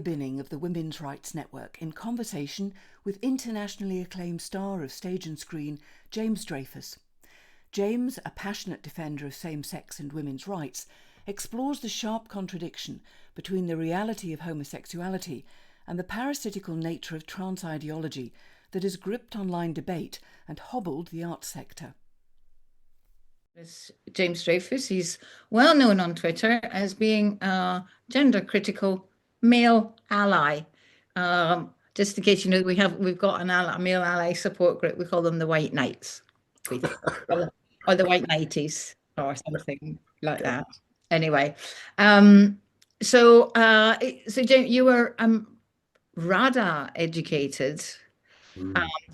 binning of the Women's Rights Network in conversation with internationally acclaimed star of stage and screen, James Dreyfus. James, a passionate defender of same-sex and women's rights, explores the sharp contradiction between the reality of homosexuality and the parasitical nature of trans ideology that has gripped online debate and hobbled the arts sector. James Dreyfus. He's well known on Twitter as being a gender-critical male ally. Just in case you know, we've got a male ally support group. We call them the White Knights, or the White Knighties, or something like that. Anyway, so James, you were rather educated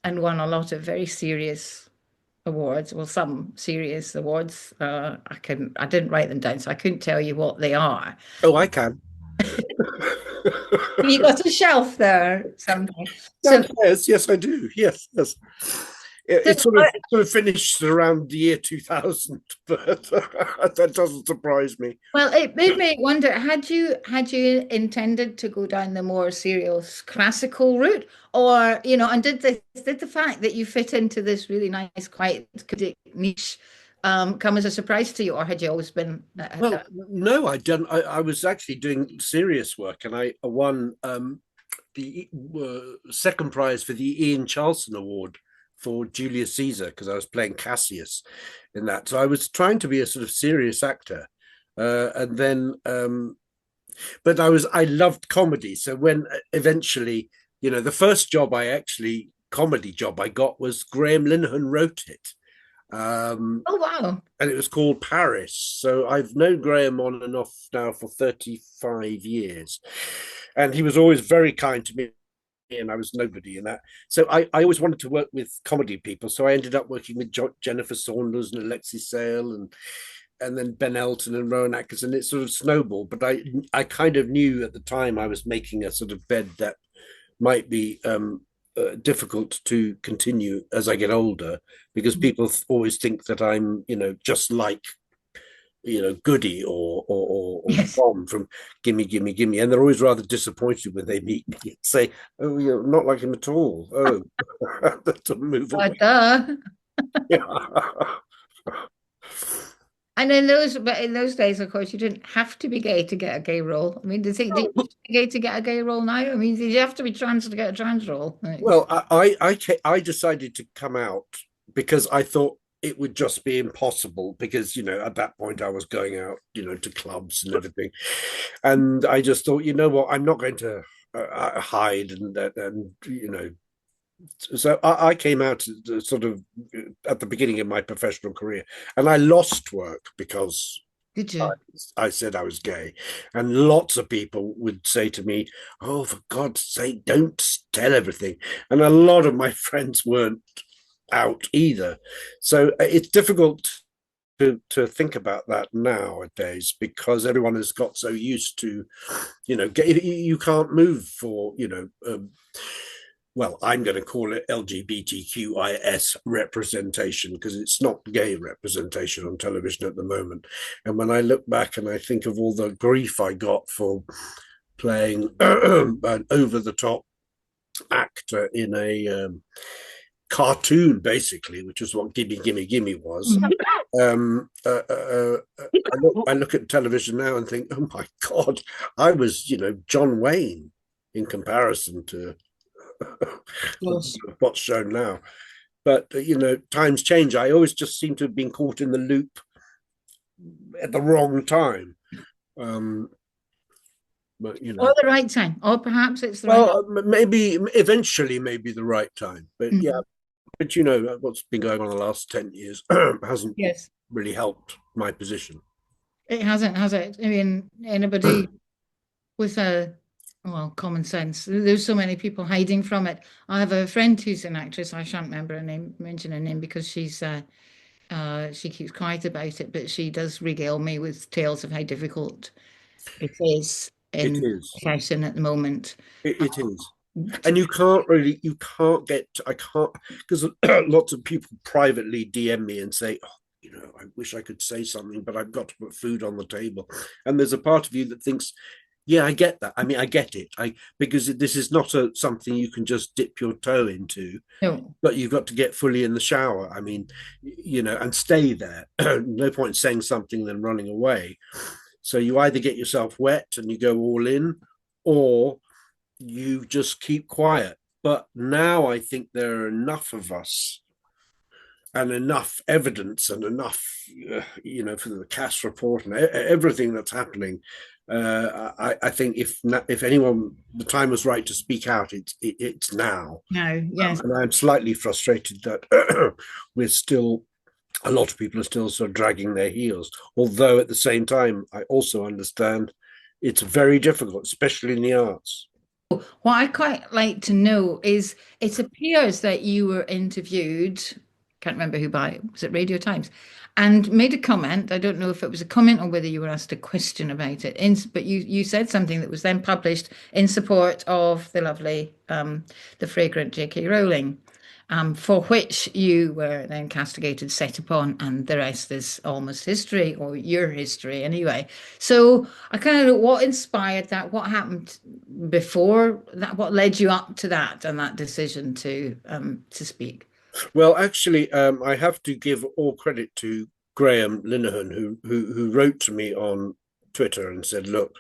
and won a lot of very serious awards. Well, some serious awards. I didn't write them down, so I couldn't tell you what they are. Oh, I can. You got a shelf there something. Yes, I do. Yes. It sort of finished around the year 2000, but that doesn't surprise me. Well, it made me wonder, had you intended to go down the more serious classical route, or and did the fact that you fit into this really nice, quite niche come as a surprise to you, or had you always been? Well, no, I was actually doing serious work, and I won the second prize for the Ian Charleson Award for Julius Caesar, because I was playing Cassius in that. So I was trying to be a sort of serious actor, and then, but I loved comedy. So when eventually, the first comedy job I got was Graham Linehan wrote it. Oh wow! And it was called Paris. So I've known Graham on and off now for 35 years, and he was always very kind to me, and I was nobody in that. So I always wanted to work with comedy people. So I ended up working with Jennifer Saunders and Alexis Sale and then Ben Elton and Rowan Atkinson. It sort of snowballed, but I kind of knew at the time I was making a sort of bed that might be difficult to continue as I get older, because people always think that I'm, just like, Goody or Yes. Tom from Gimme, Gimme, Gimme. And they're always rather disappointed when they meet me and say, oh, you're not like him at all. Oh, to move away. Yeah. And in those days, of course, you didn't have to be gay to get a gay role. I mean, did you have to be gay to get a gay role now? I mean, did you have to be trans to get a trans role? Well, I decided to come out because I thought it would just be impossible, because, at that point I was going out, to clubs and everything. And I just thought, what, I'm not going to hide and so I came out sort of at the beginning of my professional career, and I lost work because did you? I said I was gay, and lots of people would say to me, oh, for God's sake, don't tell everything. And a lot of my friends weren't out either. So it's difficult to think about that nowadays, because everyone has got so used to, you can't move for, well, I'm going to call it LGBTQIS representation, because it's not gay representation on television at the moment. And when I look back and I think of all the grief I got for playing an over-the-top actor in a cartoon, basically, which is what Gimme, Gimme, Gimme was. I look at television now and think, oh my God, I was, John Wayne in comparison to what's shown now. But times change. I always just seem to have been caught in the loop at the wrong time. But or the right time, or perhaps it's the right maybe eventually maybe the right time. But yeah, but what's been going on the last 10 years hasn't really helped my position. It hasn't, has it? I mean, anybody with common sense. There's so many people hiding from it. I have a friend who's an actress. I shan't mention her name because she keeps quiet about it, but she does regale me with tales of how difficult it is in fashion at the moment. It is. And I can't, because lots of people privately DM me and say, I wish I could say something, but I've got to put food on the table. And there's a part of you that thinks, Yeah, I get that. I mean, I get it. Because this is not something you can just dip your toe into, No. but you've got to get fully in the shower. I mean, and stay there. No point in saying something then running away. So you either get yourself wet and you go all in, or you just keep quiet. But now I think there are enough of us and enough evidence and enough, for the CAS report and everything that's happening. I think if anyone, the time was right to speak out, it's now. No. Yes. And I'm slightly frustrated that we're still, a lot of people are still sort of dragging their heels. Although at the same time, I also understand it's very difficult, especially in the arts. What I quite like to know is it appears that you were interviewed, can't remember who by, was it Radio Times, and made a comment. I don't know if it was a comment or whether you were asked a question about it. But you said something that was then published in support of the lovely, the fragrant JK Rowling. For which you were then castigated, set upon, and the rest is almost history, or your history anyway. So I kind of know what inspired that, what happened before that, what led you up to that and that decision to speak. Well, actually, I have to give all credit to Graham Linehan, who wrote to me on Twitter and said, "Look,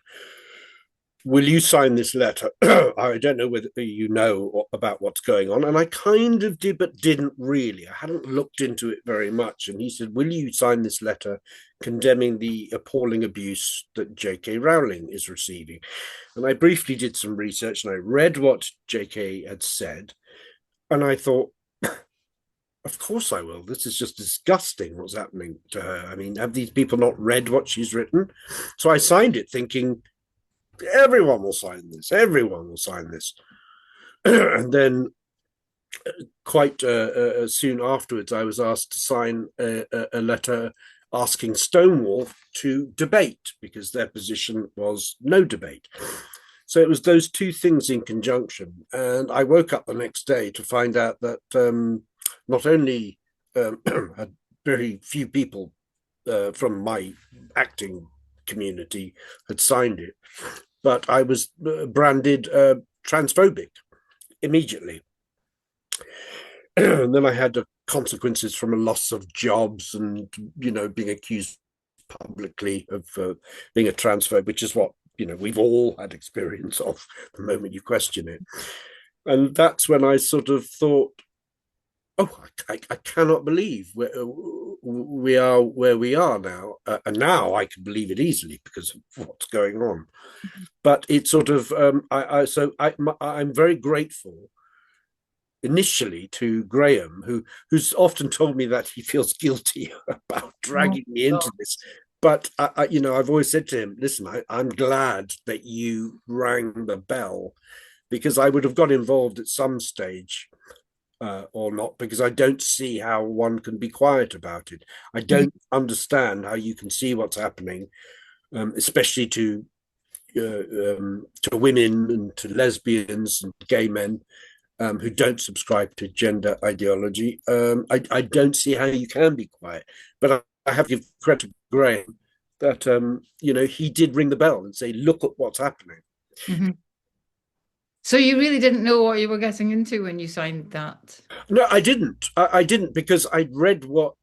will you sign this letter?" I don't know whether you know about what's going on. And I kind of did, but didn't really. I hadn't looked into it very much. And he said, "Will you sign this letter condemning the appalling abuse that JK Rowling is receiving?" And I briefly did some research and I read what JK had said. And I thought, of course I will. This is just disgusting what's happening to her. I mean, have these people not read what she's written? So I signed it thinking, everyone will sign this. Everyone will sign this. And then quite soon afterwards, I was asked to sign a letter asking Stonewall to debate because their position was no debate. So it was those two things in conjunction. And I woke up the next day to find out that not only had very few people from my acting community had signed it, but I was branded transphobic immediately. And then I had consequences from a loss of jobs and, being accused publicly of being a transphobe, which is what, we've all had experience of the moment you question it. And that's when I sort of thought, oh, I cannot believe we are where we are now. And now I can believe it easily because of what's going on. But it's sort of, I'm very grateful initially to Graham, who's often told me that he feels guilty about dragging me into this. But I've always said to him, listen, I'm glad that you rang the bell, because I would have got involved at some stage or not, because I don't see how one can be quiet about it. I don't understand how you can see what's happening, especially to women and to lesbians and gay men who don't subscribe to gender ideology. I don't see how you can be quiet. But I have to give credit to Graham that he did ring the bell and say, look at what's happening. Mm-hmm. So you really didn't know what you were getting into when you signed that? No, I didn't. I didn't, because I'd read what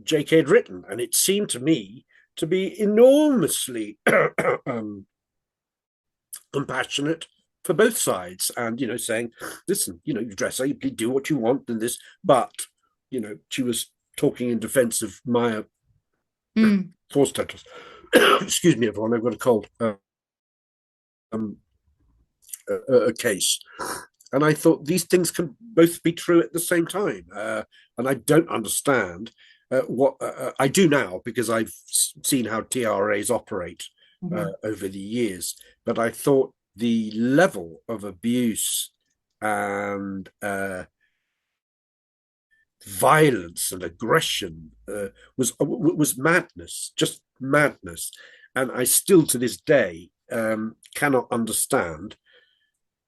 JK had written, and it seemed to me to be enormously compassionate for both sides, and saying, listen, you dress up, you do what you want and this, but she was talking in defense of Maya Forstater's excuse me everyone, I've got a cold, a case. And I thought these things can both be true at the same time, and I don't understand what I do now, because I've seen how TRAs operate over the years. But I thought the level of abuse and violence and aggression was madness, just madness. And I still, to this day, cannot understand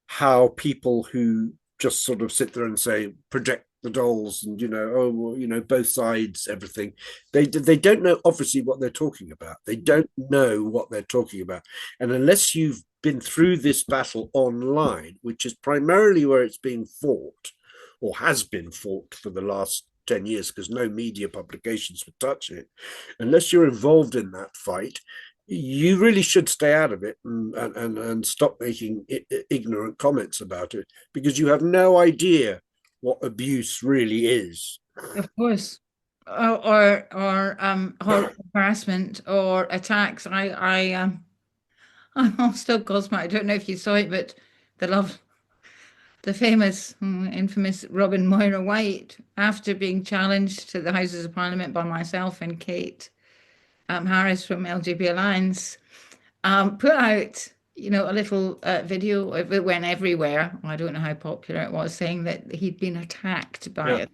how people who just sort of sit there and say, project the dolls and, oh, well, both sides, everything. They don't know, obviously, what they're talking about. They don't know what they're talking about. And unless you've been through this battle online, which is primarily where it's being fought, or has been fought for the last 10 years, because no media publications would touch it, unless you're involved in that fight, you really should stay out of it and stop making ignorant comments about it, because you have no idea what abuse really is. Of course. Or harassment or attacks. I'm still gobsmacked. I don't know if you saw it, but the famous, infamous Robin Moira White, after being challenged to the Houses of Parliament by myself and Kate Harris from LGBT Alliance, put out, a little video. It went everywhere. I don't know how popular it was, saying that he'd been attacked by it.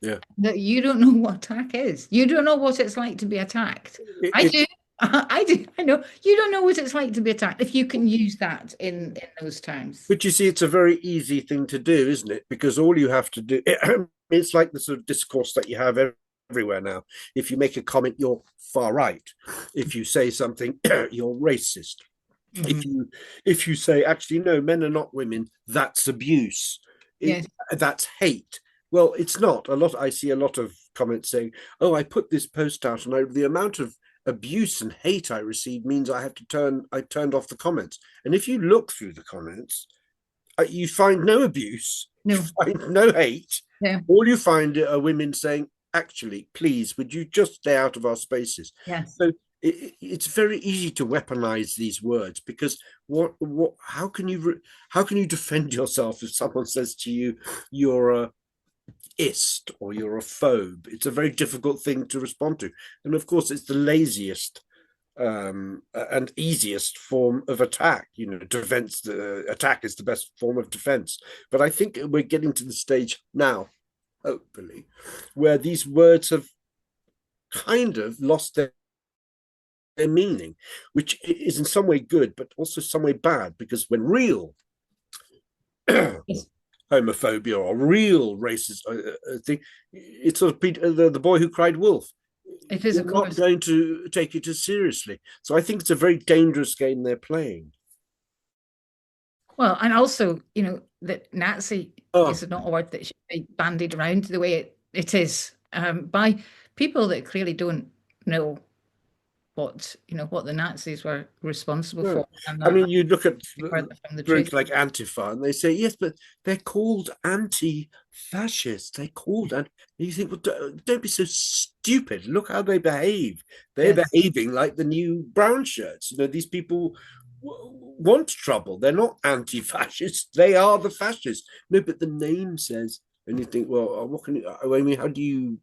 Yeah. That you don't know what attack is. You don't know what it's like to be attacked. I do. I do. I know. You don't know what it's like to be attacked, if you can use that in those terms. But you see, it's a very easy thing to do, isn't it? Because all you have to do, it's like the sort of discourse that you have everywhere now. If you make a comment, you're far right. If you say something, you're racist. Mm-hmm. If you say, actually, no, men are not women, that's abuse. Yes. That's hate. Well, it's not. I see a lot of comments saying, oh, I put this post out and the amount of abuse and hate I received means I turned off the comments. And if you look through the comments, you find no abuse, you find no hate. Yeah. All you find are women saying, actually, please, would you just stay out of our spaces? Yes. So it's very easy to weaponize these words, because how can you defend yourself if someone says to you, you're a ist or you're a phobe? It's a very difficult thing to respond to, and of course it's the laziest and easiest form of attack. Defense, the attack is the best form of defense. But I think we're getting to the stage now, hopefully, where these words have kind of lost their meaning, which is in some way good but also some way bad, because when real homophobia or real racist thing, it's sort of the boy who cried wolf. It is, of course. Not going to take it as seriously. So I think it's a very dangerous game they're playing. Well, and also, that Nazi is not a word that should be bandied around the way it is by people that clearly don't know what the Nazis were responsible for. I mean, you look at groups like Antifa, and they say, yes, but they're called anti-fascists. They're called, and you think, well, don't be so stupid. Look how they behave. They're behaving like the new brown shirts. these people want trouble. They're not anti-fascists. They are the fascists. No, but the name says, and you think, well, what can you? I mean, how do you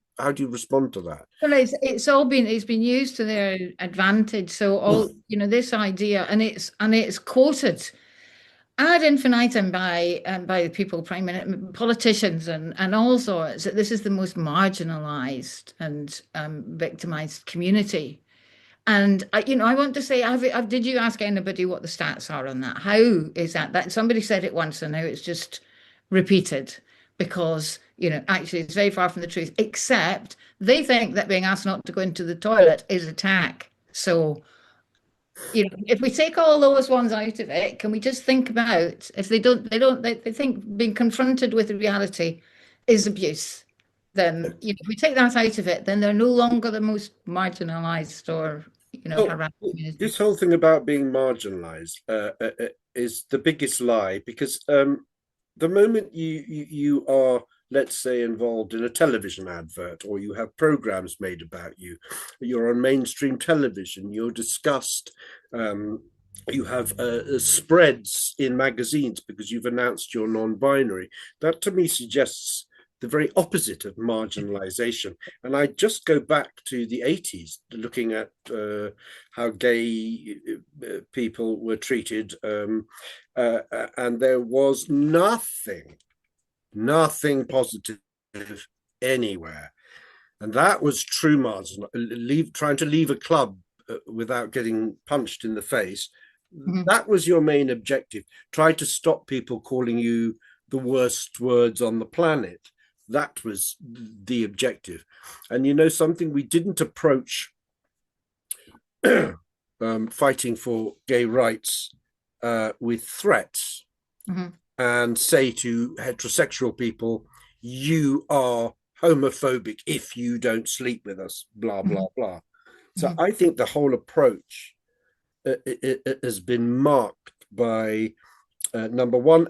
respond to that? Well, it's been used to their advantage. So all this idea, and it's quoted ad infinitum by the people, politicians, and all sorts, that this is the most marginalized and victimized community. And I want to say, did you ask anybody what the stats are on that? How is that somebody said it once and now it's just repeated? Because actually it's very far from the truth, except they think that being asked not to go into the toilet is attack. So if we take all those ones out of it, can we just think about, if they think being confronted with reality is abuse, then if we take that out of it, then they're no longer the most marginalized or harassed community. This whole thing about being marginalized is the biggest lie, because the moment you are, let's say, involved in a television advert, or you have programs made about you, you're on mainstream television, you're discussed, you have spreads in magazines because you've announced you're non-binary, that to me suggests the very opposite of marginalization. And I just go back to the 80s, looking at how gay people were treated, and there was nothing positive anywhere. And that was true margin. Trying to leave a club without getting punched in the face. Mm-hmm. That was your main objective. Try to stop people calling you the worst words on the planet. That was the objective. And you know something, we didn't approach fighting for gay rights with threats and say to heterosexual people, you are homophobic if you don't sleep with us, blah, blah, blah. So I think the whole approach it has been marked by, number one,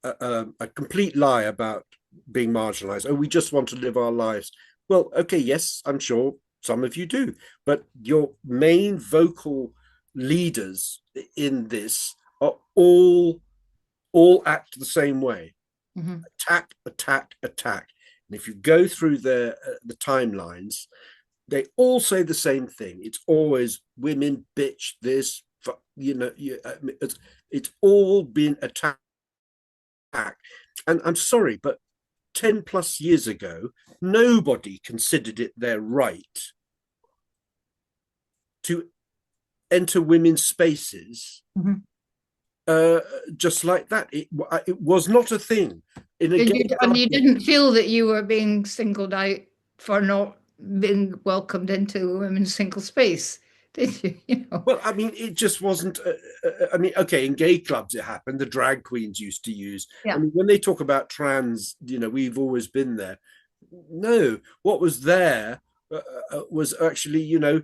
a complete lie about being marginalized. Oh, we just want to live our lives. Well, okay, yes, I'm sure some of you do, but your main vocal leaders in this are all act the same way. Attack, attack, attack. And if you go through the timelines, they all say the same thing. It's always women, bitch, this, you know, it's all been attacked. And I'm sorry, but 10 plus years ago, nobody considered it their right to enter women's spaces just like that. It was not a thing. And you didn't feel that you were being singled out for not being welcomed into a women's single space, did you? You know? Well, I mean, it just wasn't. I mean, okay, in gay clubs it happened. The drag queens used to use. Yeah. I mean, when they talk about trans, you know, we've always been there. No, what was there was actually, you know,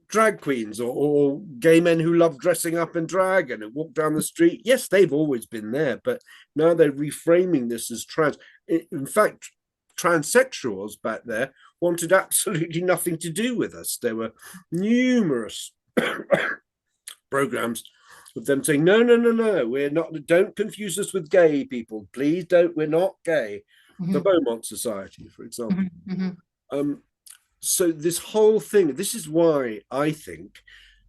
drag queens or gay men who love dressing up in drag and walk down the street. Yes, they've always been there, but now they're reframing this as trans. In fact, transsexuals back there wanted absolutely nothing to do with us. There were numerous programs of them saying, no, we're not, don't confuse us with gay people. Please don't, we're not gay. The Beaumont Society, for example. So this whole thing, this is why I think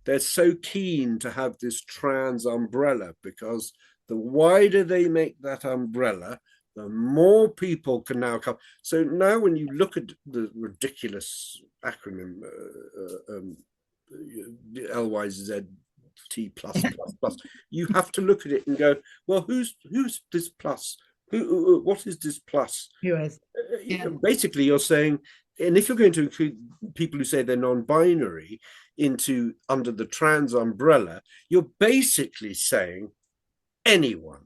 they're so keen to have this trans umbrella, because the wider they make that umbrella, the more people can now come. So now when you look at the ridiculous acronym, LYZT plus, you have to look at it and go, well, who's this plus? What is this plus? Basically, you're saying, and if you're going to include people who say they're non-binary under the trans umbrella, you're basically saying anyone.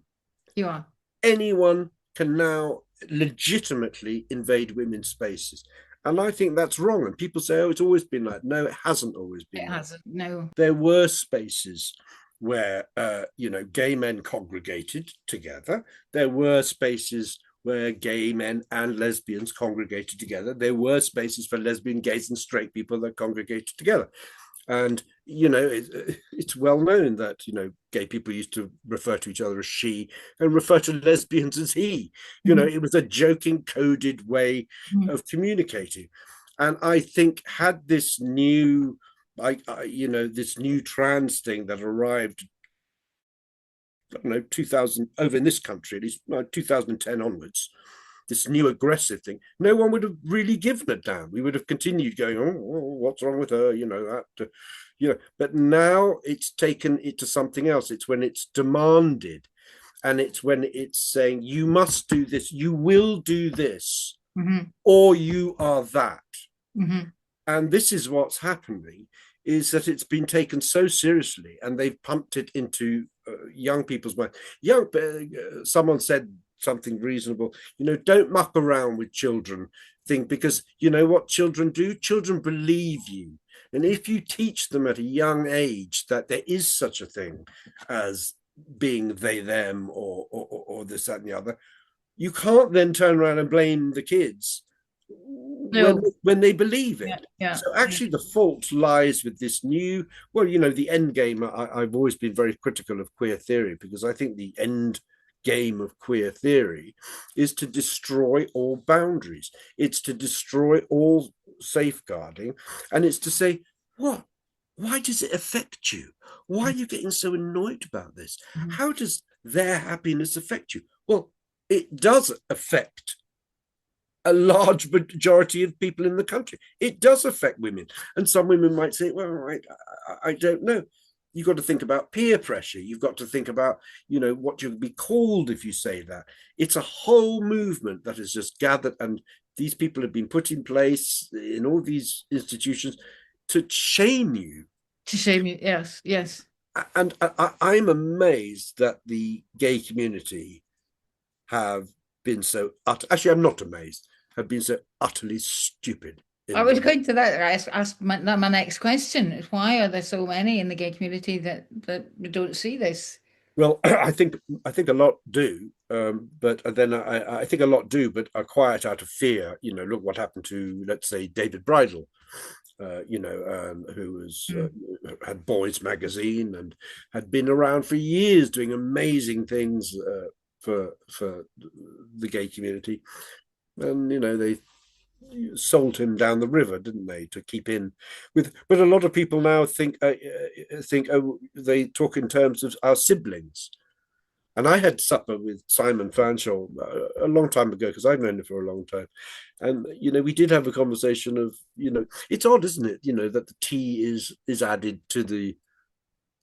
You are. Anyone can now legitimately invade women's spaces. And I think that's wrong. And people say, oh, it's always been like, no, it hasn't always been. It hasn't, no. There were spaces where, you know, gay men congregated together. There were spaces where gay men and lesbians congregated together. There were spaces for lesbian, gays, and straight people that congregated together. And, you know, it's well known that, you know, gay people used to refer to each other as she and refer to lesbians as he. You know, it was a joking, coded way of communicating. And I think had this new, you know, this new trans thing that arrived, I don't know, 2000, over in this country, at least 2010 onwards, this new aggressive thing, no one would have really given a damn. We would have continued going, oh, what's wrong with her? You know, that, you know, but now it's taken it to something else. It's when it's demanded, and it's when it's saying, you must do this, you will do this, or you are that. And this is what's happening, is that it's been taken so seriously, and they've pumped it into young people's mind. Someone said something reasonable, you know, don't muck around with children thing, because you know what children do? Children believe you. And if you teach them at a young age that there is such a thing as being they, them, or this, that, and the other, you can't then turn around and blame the kids when they believe it. So actually the fault lies with this new, well, you know, the end game. I've always been very critical of queer theory, because I think the end game of queer theory is to destroy all boundaries. It's to destroy all safeguarding, and it's to say, what? Why does it affect you? Why are you getting so annoyed about this? How does their happiness affect you? Well, it does affect a large majority of people in the country. It does affect women. And some women might say, well, I don't know. you've got to think about peer pressure. You've got to think about, what you'll be called if you say that. It's a whole movement that has just gathered, and these people have been put in place in all these institutions to shame you. To shame you, yes, yes. And I'm amazed that the gay community have been so actually, I'm not amazed, have been so utterly stupid. I was going to that. Ask my next question is, why are there so many in the gay community that don't see this? Well, I think a lot do, but then I think a lot do, but are quiet out of fear. Look what happened to, let's say, David Bridle, who was had Boys Magazine and had been around for years doing amazing things for the gay community, and they sold him down the river, didn't they, to keep in with? But a lot of people now think they talk in terms of our siblings. And I had supper with Simon Fanshawe a long time ago, because I've known him for a long time, and we did have a conversation of it's odd, isn't it, that the T is added to the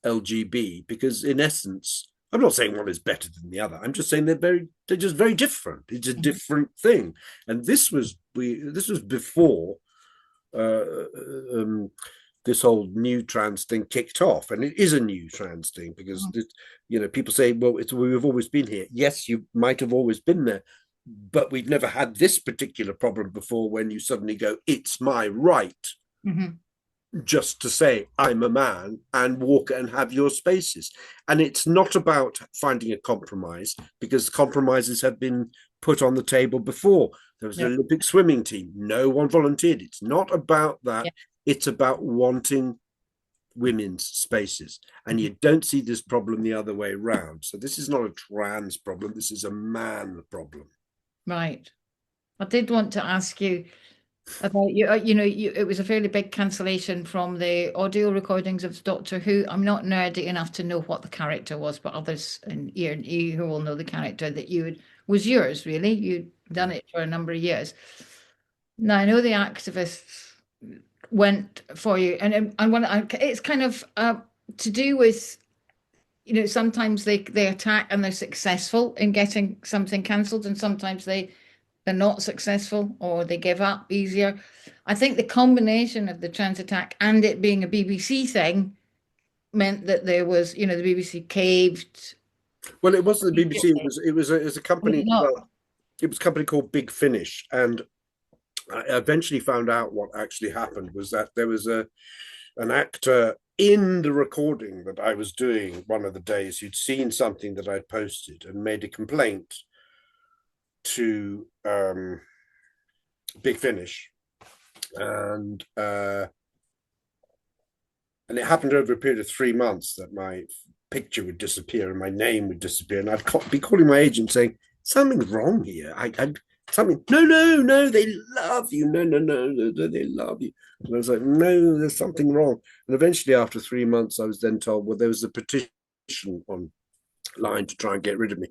LGB, because in essence, I'm not saying one is better than the other. I'm just saying they're just very different. It's a different thing. And this was before this whole new trans thing kicked off, and it is a new trans thing, because people say, well, we've always been here. Yes, you might have always been there, but we've never had this particular problem before, when you suddenly go, it's my right. Just to say I'm a man and walk and have your spaces. And it's not about finding a compromise, because compromises have been put on the table before. There was an Olympic swimming team. No one volunteered. It's not about that. It's about wanting women's spaces. And you don't see this problem the other way around. So this is not a trans problem. This is a man problem. Right. I did want to ask you about it was a fairly big cancellation from the audio recordings of Doctor Who. I'm not nerdy enough to know what the character was, but others in here who will know the character that was yours, really. You'd done it for a number of years. Now, I know the activists went for you, and it's kind of to do with, sometimes they attack and they're successful in getting something cancelled, and sometimes they're not successful, or they give up easier. I think the combination of the trans attack and it being a BBC thing meant that there was, the BBC caved. Well, it wasn't the BBC. It was a company. It was a company called Big Finish, and I eventually found out what actually happened was that there was an actor in the recording that I was doing one of the days who'd seen something that I'd posted and made a complaint to Big Finish, and it happened over a period of 3 months that my picture would disappear and my name would disappear, and I'd be calling my agent saying, something's wrong here. No, they love you. No, they love you. And I was like, no, there's something wrong. And eventually, after 3 months, I was then told, well, there was a petition online to try and get rid of me.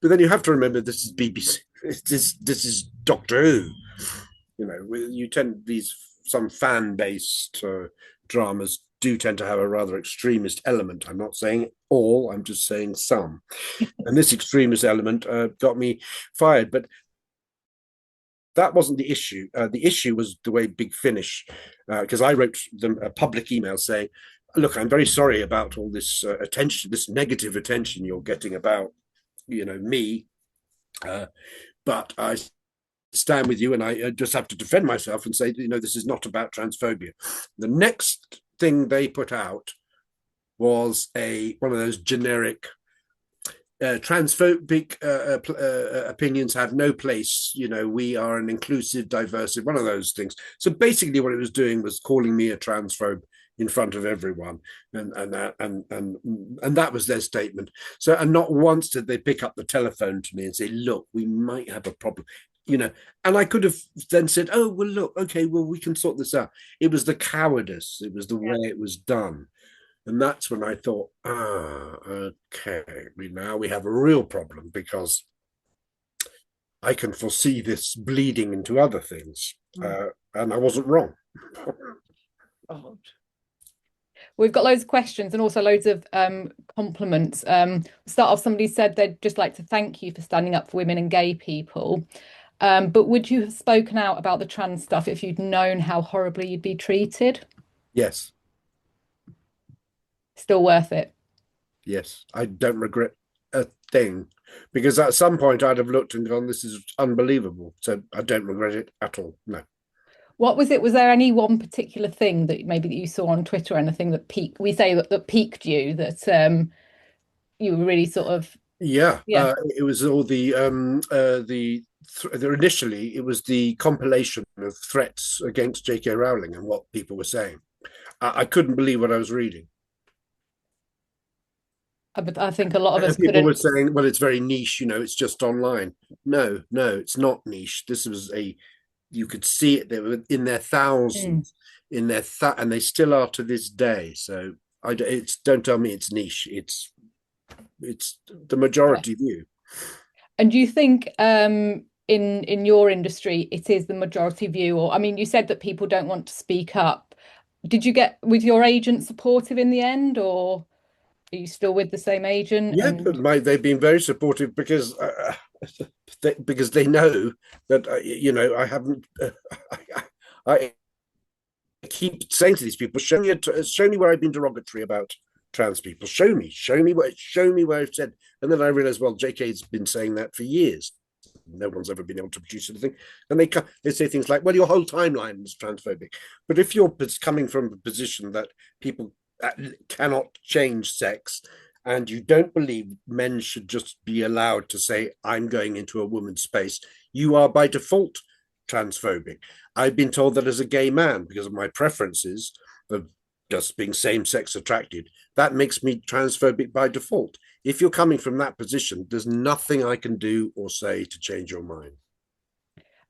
But then you have to remember, this is BBC. This is Doctor Who. Some fan-based dramas do tend to have a rather extremist element. I'm not saying all, I'm just saying some. And this extremist element got me fired. But that wasn't the issue. The issue was the way Big Finish, because I wrote them a public email saying, look, I'm very sorry about all this attention, this negative attention you're getting about, me. But I stand with you, and I just have to defend myself and say, this is not about transphobia. The next thing they put out was one of those generic transphobic opinions have no place. We are an inclusive, diverse, one of those things. So basically, what it was doing was calling me a transphobe in front of everyone, and that was their statement. So, and not once did they pick up the telephone to me and say, look, we might have a problem, and I could have then said, oh, well, look, okay, well, we can sort this out. It was the cowardice, it was the way it was done. And that's when I thought, okay, now we have a real problem, because I can foresee this bleeding into other things, and I wasn't wrong. We've got loads of questions and also loads of compliments. Start off, somebody said they'd just like to thank you for standing up for women and gay people. But would you have spoken out about the trans stuff if you'd known how horribly you'd be treated? Yes, Still worth it. yes. I don't regret a thing, because at some point I'd have looked and gone, this is unbelievable. So I don't regret it at all. No. What was it? Was there any one particular thing that maybe that you saw on Twitter or anything that piqued, we say that piqued you, that you were really sort of, Yeah, yeah. it was all initially it was the compilation of threats against JK Rowling and what people were saying. I couldn't believe what I was reading. But I think a lot of us And people were couldn't. saying, well, it's very niche, it's just online. No, no, it's not niche. This was you could see it. They were in their thousands, and they still are to this day. So don't tell me it's niche. It's the majority view. And do you think in your industry it is the majority view? Or I mean, you said that people don't want to speak up. Was your agent supportive in the end, or are you still with the same agent? Yeah, they've been very supportive because they know that I haven't. I keep saying to these people, show me where I've been derogatory about trans people. Show me where I've said. And then I realized, well, JK's been saying that for years. No one's ever been able to produce anything. And they say things like, well, your whole timeline is transphobic. But if you're coming from a position that people cannot change sex, and you don't believe men should just be allowed to say, I'm going into a woman's space, you are by default transphobic. I've been told that as a gay man, because of my preferences of just being same-sex attracted, that makes me transphobic by default. If you're coming from that position, there's nothing I can do or say to change your mind.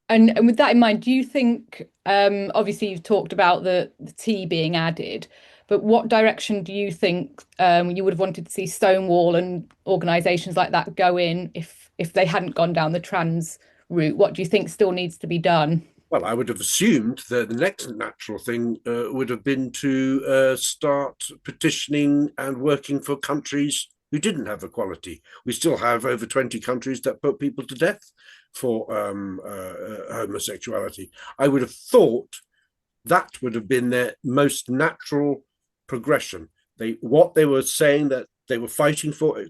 And with that in mind, do you think, obviously you've talked about the T being added, but what direction do you think you would have wanted to see Stonewall and organisations like that go in if they hadn't gone down the trans route? What do you think still needs to be done? Well, I would have assumed that the next natural thing would have been to start petitioning and working for countries who didn't have equality. We still have over 20 countries that put people to death for homosexuality. I would have thought that would have been their most natural progression. What they were saying that they were fighting for,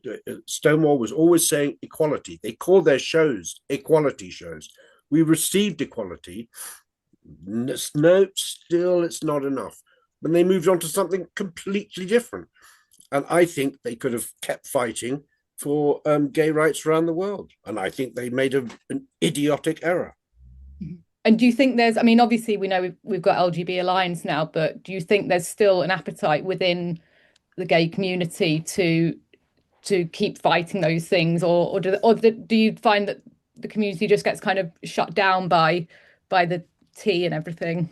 Stonewall was always saying equality. They called their shows equality shows. We received equality. No, still it's not enough. When they moved on to something completely different. And I think they could have kept fighting for gay rights around the world. And I think they made an idiotic error. And do you think I mean, obviously we know we've got LGBT Alliance now, but do you think there's still an appetite within the gay community to keep fighting those things? Or do you find that the community just gets kind of shut down by the T and everything?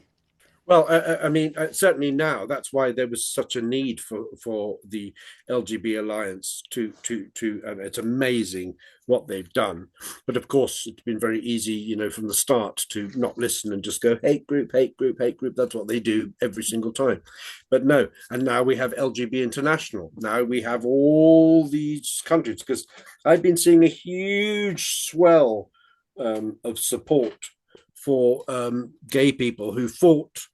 Well, I mean, certainly now that's why there was such a need for the LGBT Alliance to and it's amazing what they've done. But of course, it's been very easy, from the start to not listen and just go hate group, hate group, hate group. That's what they do every single time. But no, and now we have LGBT International. Now we have all these countries, because I've been seeing a huge swell of support for gay people who fought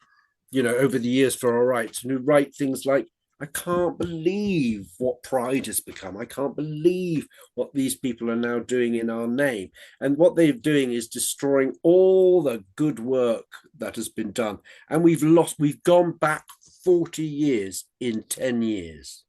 over the years for our rights, and who write things like, I can't believe what pride has become. I can't believe what these people are now doing in our name. And what they're doing is destroying all the good work that has been done. And we've gone back 40 years in 10 years.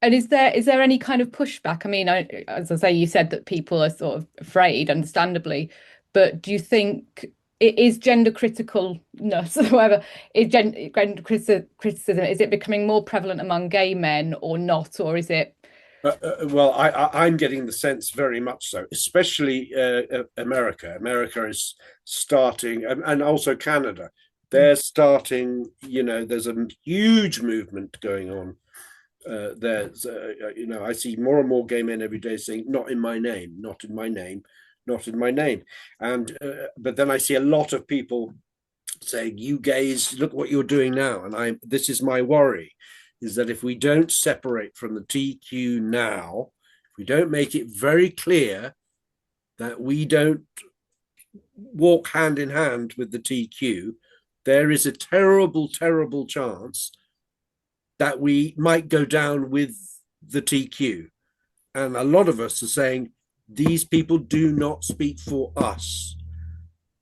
And is there any kind of pushback? I mean, as I say, you said that people are sort of afraid, understandably, but do you think it is gender criticalness, or whatever, is gender criticism, is it becoming more prevalent among gay men or not, or is it? Well, I'm getting the sense very much so, especially America. America is starting, and also Canada. They're starting, there's a huge movement going on. There's, I see more and more gay men every day saying, not in my name, not in my name, not in my name. And but then I see a lot of people saying, you gays, look what you're doing now. And this is my worry, is that if we don't separate from the TQ now, if we don't make it very clear that we don't walk hand in hand with the TQ, there is a terrible, terrible chance that we might go down with the TQ. And a lot of us are saying, these people do not speak for us.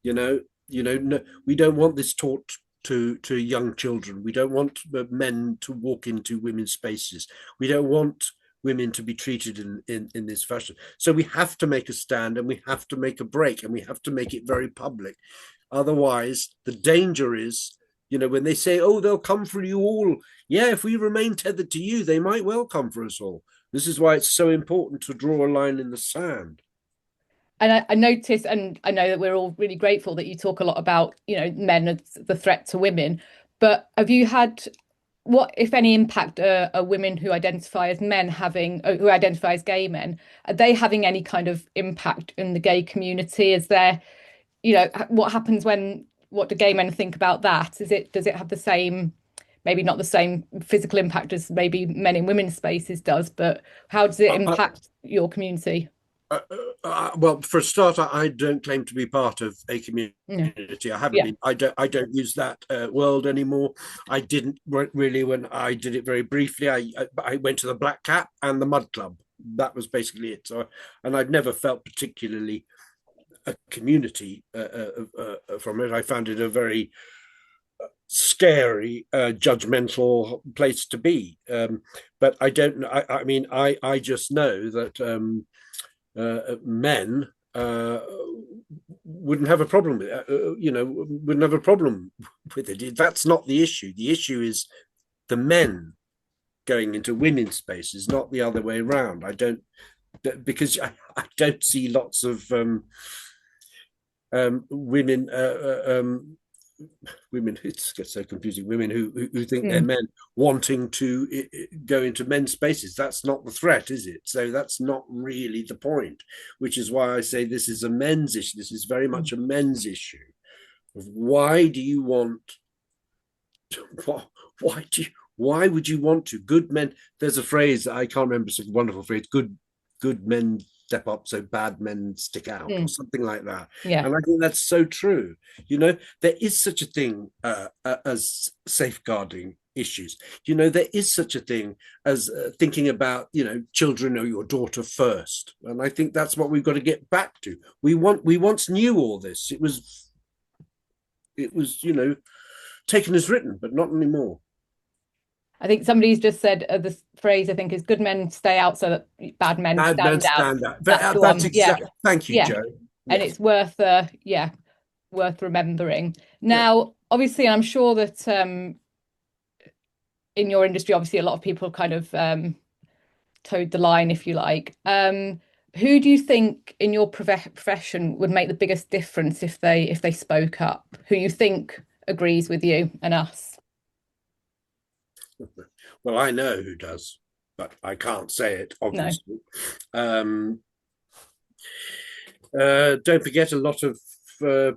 No, we don't want this taught to young children. We don't want men to walk into women's spaces. We don't want women to be treated in this fashion. So we have to make a stand, and we have to make a break, and we have to make it very public. Otherwise, the danger is, when they say, oh, they'll come for you all. Yeah, if we remain tethered to you, they might well come for us all. This is why it's so important to draw a line in the sand. And I notice, and I know that we're all really grateful that you talk a lot about, men as the threat to women. But have you had, what, if any, impact are women who identify as men having, who identify as gay men, are they having any kind of impact in the gay community? Is there, what happens what do gay men think about that? Does it have the same, maybe not the same physical impact as maybe men in women's spaces does, but how does it impact your community? Well, for a start, I don't claim to be part of a community. I haven't been. I don't use that world anymore. I didn't really when I did it very briefly. I went to the Black Cap and the Mud Club. That was basically it. So, and I've never felt particularly a community from it. I found it a very scary, judgmental place to be. But I don't know. I mean, I just know that. Men wouldn't have a problem with it, wouldn't have a problem with it. That's not the issue. The issue is the men going into women's spaces, not the other way around. Because I don't see lots of women it gets so confusing, women who think they're men wanting to go into men's spaces. That's not the threat, is it? So that's not really the point, which is why I say this is a men's issue. This is very much a men's issue of why would you want to? Good men, there's a phrase, I can't remember, it's a wonderful phrase, good men step up so bad men stick out, or something like that. And I think that's so true. There is such a thing as safeguarding issues. There is such a thing as thinking about children or your daughter first, and I think that's what we've got to get back to. We once knew all this. It was taken as written, but not anymore. I think somebody's just said the phrase, I think, is good men stay out so that bad men stand out. That's exactly. Thank you, Joe. And it's worth remembering. Now, obviously, I'm sure that in your industry, obviously, a lot of people kind of towed the line, if you like. Who do you think in your profession would make the biggest difference if they spoke up? Who you think agrees with you and us? Well, I know who does, but I can't say it, obviously. No. Don't forget, a lot of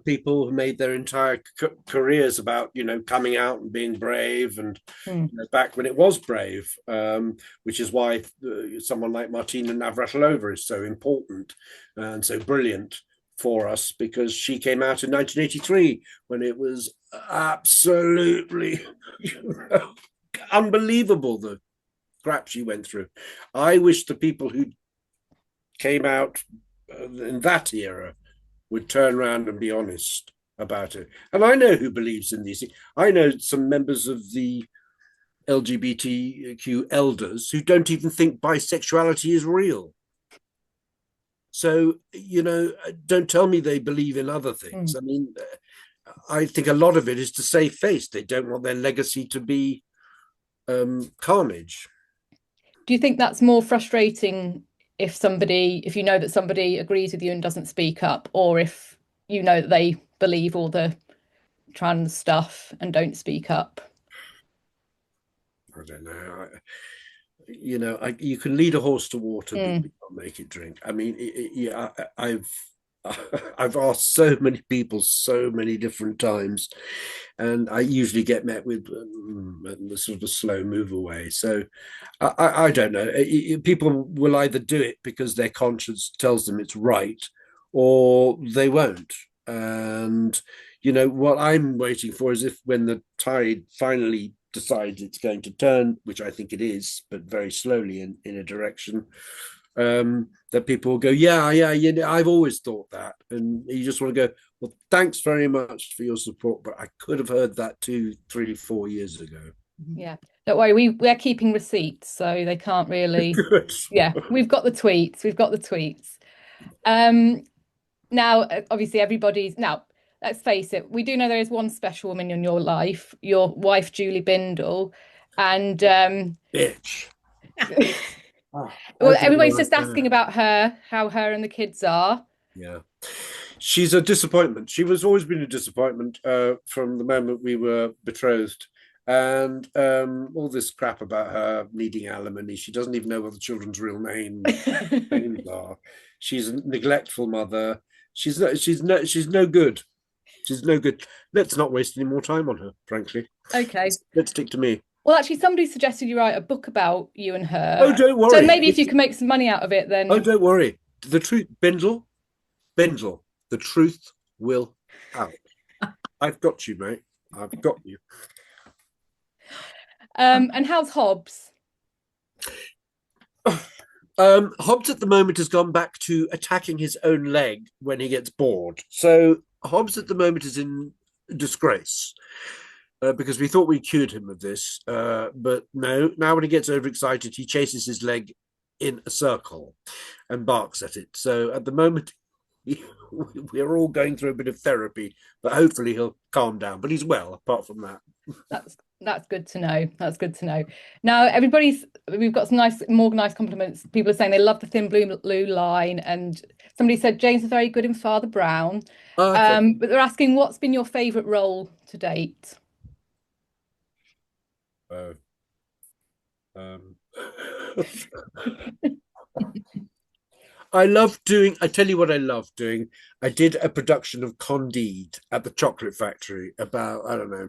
people who made their entire careers about, coming out and being brave, and back when it was brave, which is why someone like Martina Navratilova is so important and so brilliant for us, because she came out in 1983 when it was absolutely unbelievable the crap she went through. I wish the people who came out in that era would turn around and be honest about it. And I know who believes in these things. I know some members of the LGBTQ elders who don't even think bisexuality is real. So, don't tell me they believe in other things. I mean, I think a lot of it is to save face. They don't want their legacy to be carnage. Do you think that's more frustrating if you know that somebody agrees with you and doesn't speak up, or if you know that they believe all the trans stuff and don't speak up? I don't know. You can lead a horse to water, but you can't make it drink. I mean, I've asked so many people so many different times, and I usually get met with sort of a slow move away. So I don't know. People will either do it because their conscience tells them it's right, or they won't. And what I'm waiting for is if when the tide finally decides it's going to turn, which I think it is, but very slowly in a direction, that people will go, yeah, I've always thought that. And you just want to go, well, thanks very much for your support, but I could have heard that 2, 3, 4 years ago. Yeah, don't worry, we're keeping receipts, so they can't really. Good. Yeah, we've got the tweets. Now, obviously, everybody's now. Let's face it, we do know there is one special woman in your life, your wife, Julie Bindle, and Bitch. well, everybody's just asking about her, how her and the kids are. Yeah. She's a disappointment. She was always been a disappointment from the moment we were betrothed. And all this crap about her needing alimony. She doesn't even know what the children's real names are. She's a neglectful mother. She's no good. She's no good. Let's not waste any more time on her, frankly. Okay. Let's stick to me. Well, actually, somebody suggested you write a book about you and her. Oh, don't worry. So maybe if you can make some money out of it, then. Oh, don't worry. The truth, Bindle, the truth will out. I've got you, mate. I've got you. And how's Hobbs? Hobbs at the moment has gone back to attacking his own leg when he gets bored. So Hobbs at the moment is in disgrace because we thought we cured him of this, but no. Now when he gets overexcited, he chases his leg in a circle and barks at it. So at the moment, we're all going through a bit of therapy, but hopefully he'll calm down. But he's well, apart from that. That's good to know. That's good to know. Now, we've got some more nice compliments. People are saying they love the Thin Blue line, and somebody said James is very good in Father Brown. Okay. But they're asking, what's been your favourite role to date? I tell you what I love doing. I did a production of Candide at the Chocolate Factory about,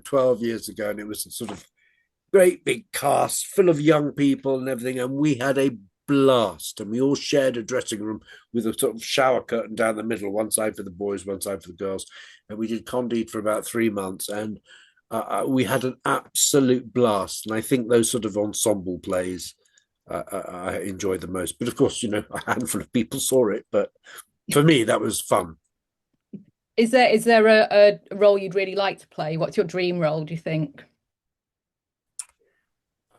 12 years ago. And it was a sort of great big cast full of young people and everything. And we had a blast. And we all shared a dressing room with a sort of shower curtain down the middle, one side for the boys, one side for the girls. And we did Candide for about 3 months. And we had an absolute blast. And I think those sort of ensemble plays I enjoyed the most. But of course, a handful of people saw it. But for me, that was fun. Is there a role you'd really like to play? What's your dream role, do you think?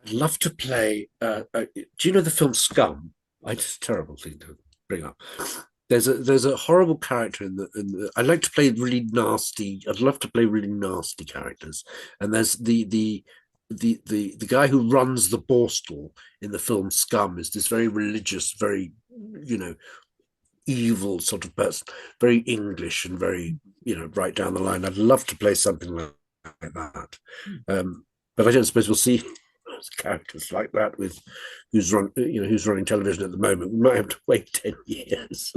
I'd love to play. Do you know the film Scum? It's a terrible thing to bring up. There's a horrible character in the. I'd like to play really nasty. I'd love to play really nasty characters. And there's the guy who runs the Borstal in the film Scum is this very religious, very evil sort of person, very English and very right down the line. I'd love to play something like that, but I don't suppose we'll see characters like that with who's running television at the moment. We might have to wait 10 years.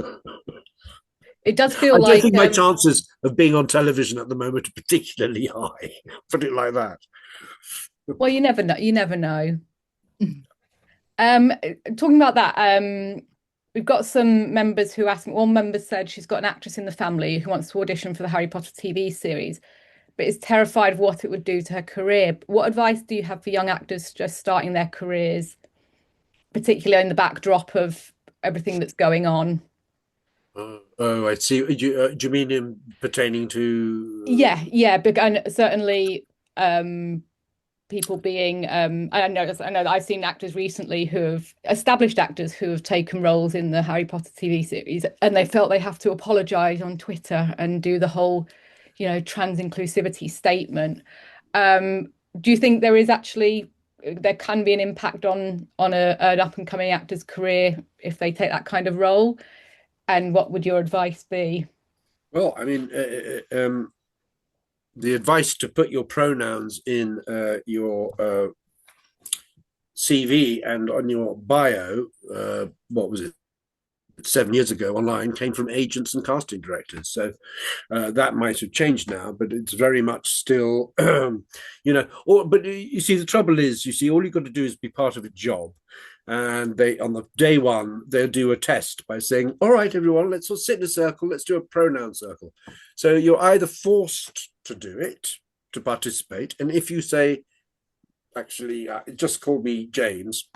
It does feel I like don't think my chances of being on television at the moment are particularly high. Put it like that. Well, you never know. Talking about that, we've got some members who asked me. One member said she's got an actress in the family who wants to audition for the Harry Potter TV series, but is terrified of what it would do to her career. What advice do you have for young actors just starting their careers, particularly in the backdrop of everything that's going on? Oh, I see. Do you mean in pertaining to? Yeah, and certainly. People being I know that I've seen actors recently established actors who have taken roles in the Harry Potter TV series, and they felt they have to apologize on Twitter and do the whole trans inclusivity statement. Do you think there can be an impact on an up and coming actor's career if they take that kind of role, and what would your advice be? Well, I mean, the advice to put your pronouns in your CV and on your bio, what was it? 7 years ago online came from agents and casting directors. So that might have changed now, but it's very much still, but you see, the trouble is, all you've got to do is be part of a job. And they, on the day one, they'll do a test by saying, all right, everyone, let's all sit in a circle. Let's do a pronoun circle. So you're either forced to do it, to participate. And if you say, actually, just call me James,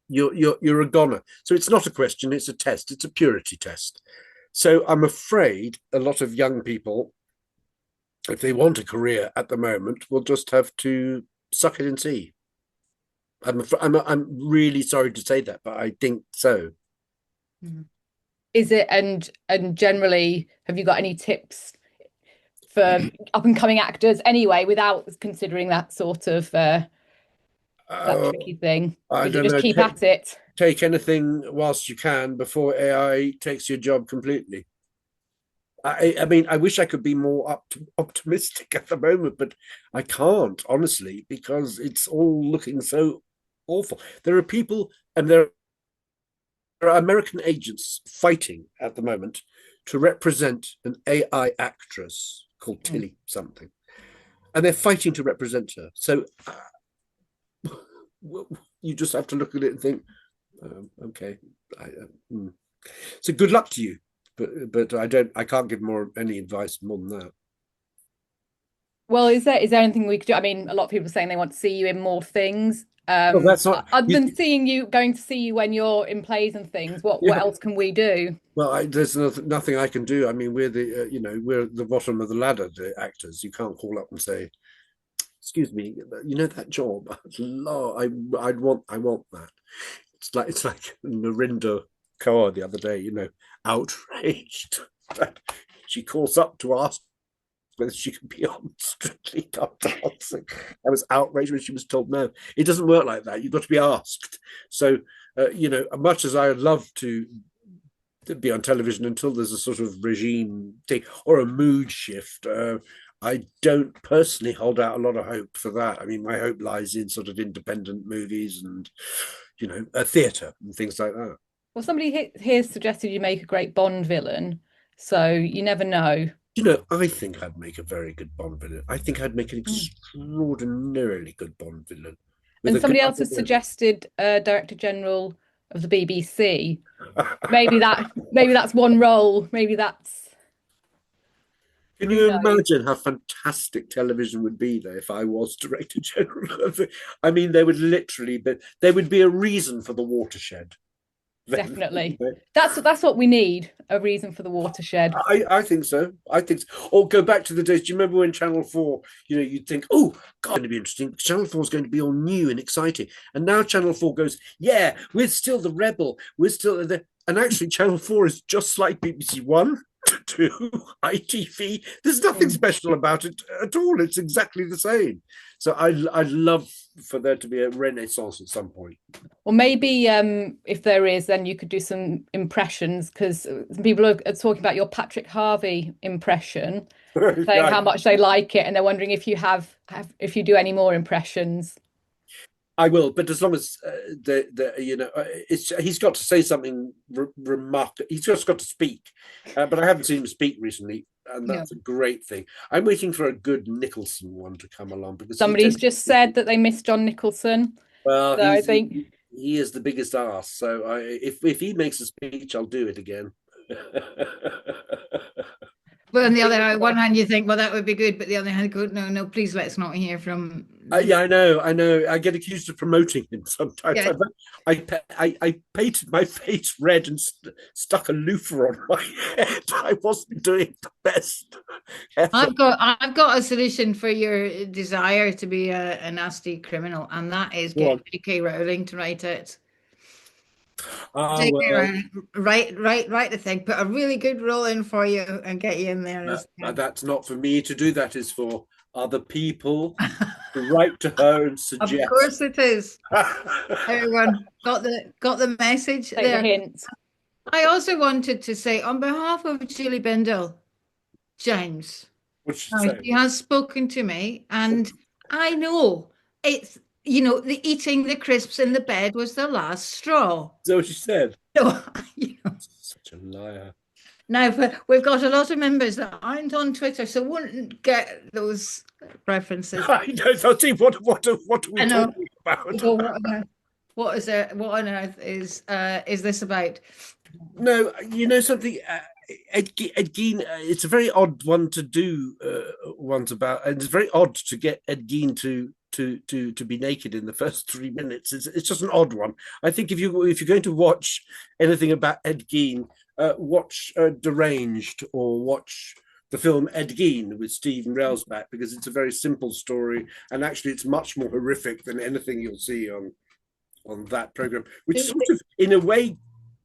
you're a goner. So it's not a question, it's a test. It's a purity test. So I'm afraid a lot of young people, if they want a career at the moment, will just have to suck it and see. I'm really sorry to say that, but I think so. Is it, and generally, have you got any tips for up and coming actors anyway, without considering that sort of that tricky thing? I don't just know. Keep at it. Take anything whilst you can before AI takes your job completely. I mean, I wish I could be more optimistic at the moment, but I can't, honestly, because it's all looking so awful. There are people, and there are American agents fighting at the moment to represent an AI actress called Tilly something, and they're fighting to represent her. So you just have to look at it and think, okay. So good luck to you, but I can't give any advice more than that. Well, is there anything we could do? I mean, a lot of people are saying they want to see you in more things. Well, that's not other than going to see you when you're in plays and things. What else can we do? Well, there's nothing I can do. I mean, we're we're at the bottom of the ladder, the actors. You can't call up and say, "Excuse me, that job. I want that." It's like Narinda Kaur the other day. Outraged that she calls up to ask whether she can be on Strictly Come Dancing. I was outraged when she was told no. It doesn't work like that. You've got to be asked. So, much as I would love to be on television until there's a sort of regime thing or a mood shift, I don't personally hold out a lot of hope for that. I mean, my hope lies in sort of independent movies and, a theatre and things like that. Well, somebody here suggested you make a great Bond villain, so you never know. I think I'd make a very good Bond villain. I think I'd make an extraordinarily good Bond villain. And somebody else has suggested Director General of the BBC. Maybe that's one role. Maybe that's. Can you imagine how fantastic television would be there if I was Director General of it? I mean, there would be a reason for the watershed. Definitely. That's what we need, a reason for the watershed. I think so. Or go back to the days. Do you remember when Channel 4, you'd think, oh, God, it's going to be interesting. Channel 4 is going to be all new and exciting. And now Channel 4 goes, yeah, we're still the rebel. We're still the... And actually, Channel 4 is just like BBC One, 2, ITV. There's nothing special about it at all. It's exactly the same. So I'd love for there to be a renaissance at some point. Well, maybe if there is, then you could do some impressions, because people are talking about your Patrick Harvey impression, saying how much they like it, and they're wondering if you do any more impressions. I will, but as long as he's got to say something remarkable. He's just got to speak, but I haven't seen him speak recently, and that's a great thing. I'm waiting for a good Nicholson one to come along, because somebody's just said that they miss John Nicholson. Well, so I think he is the biggest arse. So if he makes a speech, I'll do it again. Well, on the other one hand, you think, well, that would be good, but the other hand, go, no, please let's not hear from. Yeah, I know. I get accused of promoting him sometimes. Yeah. I painted my face red and stuck a loofah on my head. I wasn't doing the best. I've got a solution for your desire to be a nasty criminal, and that is get JK Rowling to write it. Write the thing, put a really good role in for you and get you in there. That's not for me to do. That is for other people to write to her and suggest. Of course it is. Everyone got the message. Take there. The hint. I also wanted to say, on behalf of Julie Bindle, James, he has spoken to me, and I know it's. The eating the crisps in the bed was the last straw. Is that what she said? No, you know. Such a liar. Now, but we've got a lot of members that aren't on Twitter, so won't get those references. I know. So see, what are we I know. talking about? Well, what is it? What on earth is this about? No, you know something, Ed Gein. It's a very odd one to do. Ones about, and it's very odd to get Ed Gein to be naked in the first 3 minutes. It's just an odd one. I think if you're going to watch anything about Ed Gein, watch Deranged or watch the film Ed Gein with Stephen Railsback, because it's a very simple story, and actually it's much more horrific than anything you'll see on that program, which sort of, in a way,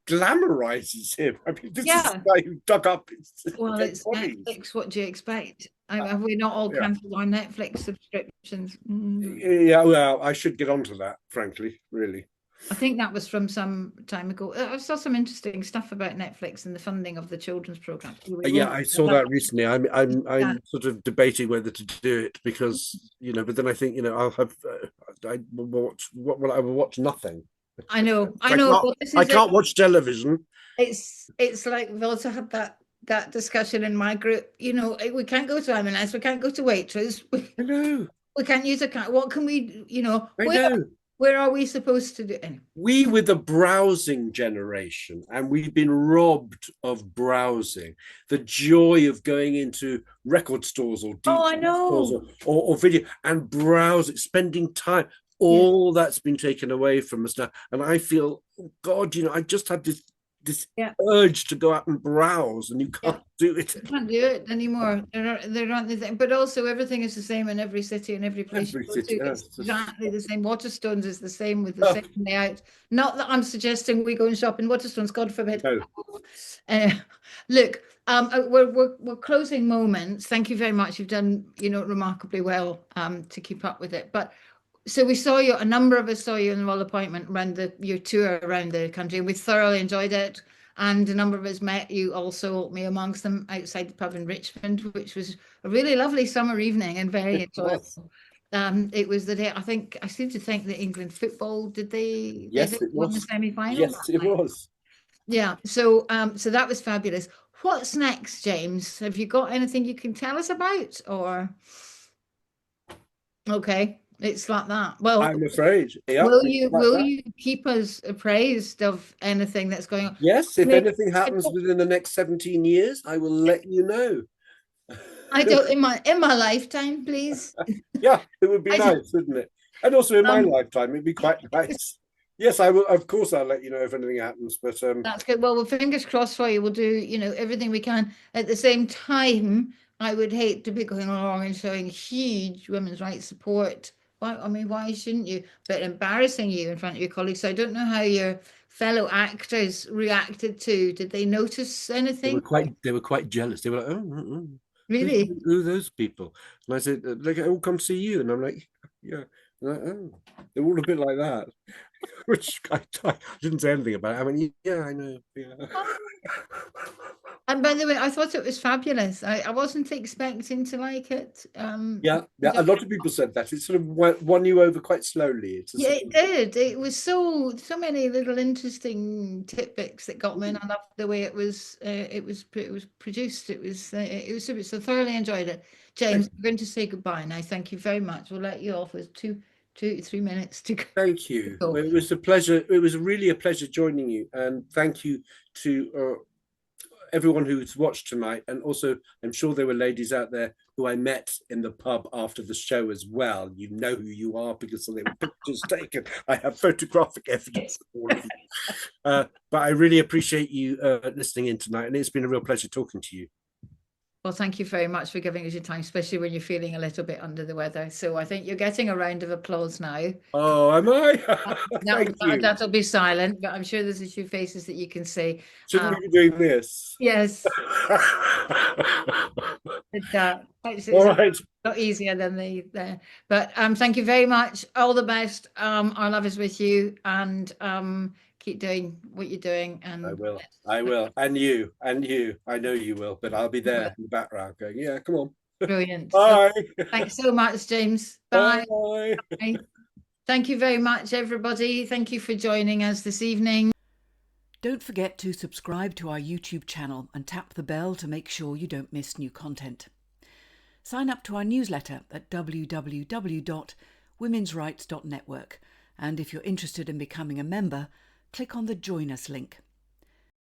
glamorizes him. I mean, this is the guy who dug up his it's bodies. Netflix. What do you expect? Have we not all cancelled our Netflix subscriptions? Yeah, well, I should get onto that, frankly, really. I think that was from some time ago. I saw some interesting stuff about Netflix and the funding of the children's program. Yeah, I saw that recently. I'm sort of debating whether to do it, because, you know, but then I think, you know, I'll have I will watch nothing. I know. I can't watch television. It's like we've also had that discussion in my group. You know, we can't go to M&S, we can't go to Waitrose. I know. We can't use a. What can we? You know. I know. Where are we supposed to do? Anyway. We were the browsing generation, and we've been robbed of browsing. The joy of going into record stores or stores or video and browsing, spending time. All that's been taken away from us now, and I feel, God, you know, I just have this urge to go out and browse, and you can't do it. You can't do it anymore. There aren't the thing, but also everything is the same in every city and every place. It's exactly the same. Waterstones is the same with the same layout. Not that I'm suggesting we go and shop in Waterstones, God forbid. No. Look, we're closing moments. Thank you very much. You've done, you know, remarkably well to keep up with it. But so we saw you, a number of us saw you in the Royal Appointment around your tour around the country, and we thoroughly enjoyed it. And a number of us met you also, me amongst them, outside the pub in Richmond, which was a really lovely summer evening and very enjoyable. It was the day, I seem to think that England football, did they? Yes, it was. Won the semi-final? Yes, it was. Yeah, so that was fabulous. What's next, James? Have you got anything you can tell us about, or? Okay. It's like that. Well, I'm afraid. Yeah, will you keep us appraised of anything that's going on? Yes, if anything happens within the next 17 years, I will let you know. I don't in my lifetime, please. Yeah, it would be nice, wouldn't it? And also in my lifetime, it'd be quite nice. Yes, I will. Of course, I'll let you know if anything happens. But that's good. Well, fingers crossed for you. We'll do, you know, everything we can. At the same time, I would hate to be going along and showing huge women's rights support. Why shouldn't you? But embarrassing you in front of your colleagues. So I don't know how your fellow actors reacted to. Did they notice anything? They were quite jealous. They were like, really? Who are those people? And I said, they all come see you. And I'm like, yeah. Like, they're all a bit like that. Which I didn't say anything about it. I mean, yeah, I know. Yeah. And by the way, I thought it was fabulous. I wasn't expecting to like it. Yeah. A lot of people said that. It sort of won you over quite slowly. It did. It was so many little interesting tidbits that got me in. I loved the way it was produced. It was super. So thoroughly enjoyed it. James, we're going to say goodbye now. Thank you very much. We'll let you off with 2 to 3 minutes to go. Thank you. It was a pleasure. It was really a pleasure joining you, and thank you to everyone who's watched tonight. And also, I'm sure there were ladies out there who I met in the pub after the show as well. You know who you are because there were pictures taken. I have photographic evidence of all of you. But I really appreciate you listening in tonight, and it's been a real pleasure talking to you. Well, thank you very much for giving us your time, especially when you're feeling a little bit under the weather. So I think you're getting a round of applause now. Oh, am I? That'll be silent, but I'm sure there's a few faces that you can see. Shouldn't we be doing this? Yes. It's all right. a lot easier than the but thank you very much. All the best. Our love is with you, and keep doing what you're doing. And I will. And you. I know you will, but I'll be there in the background going, yeah, come on. Brilliant. Bye. So, thanks so much, James. Bye. Bye. Thank you very much, everybody. Thank you for joining us this evening. Don't forget to subscribe to our YouTube channel and tap the bell to make sure you don't miss new content. Sign up to our newsletter at www.womensrights.network, and if you're interested in becoming a member, click on the Join Us link.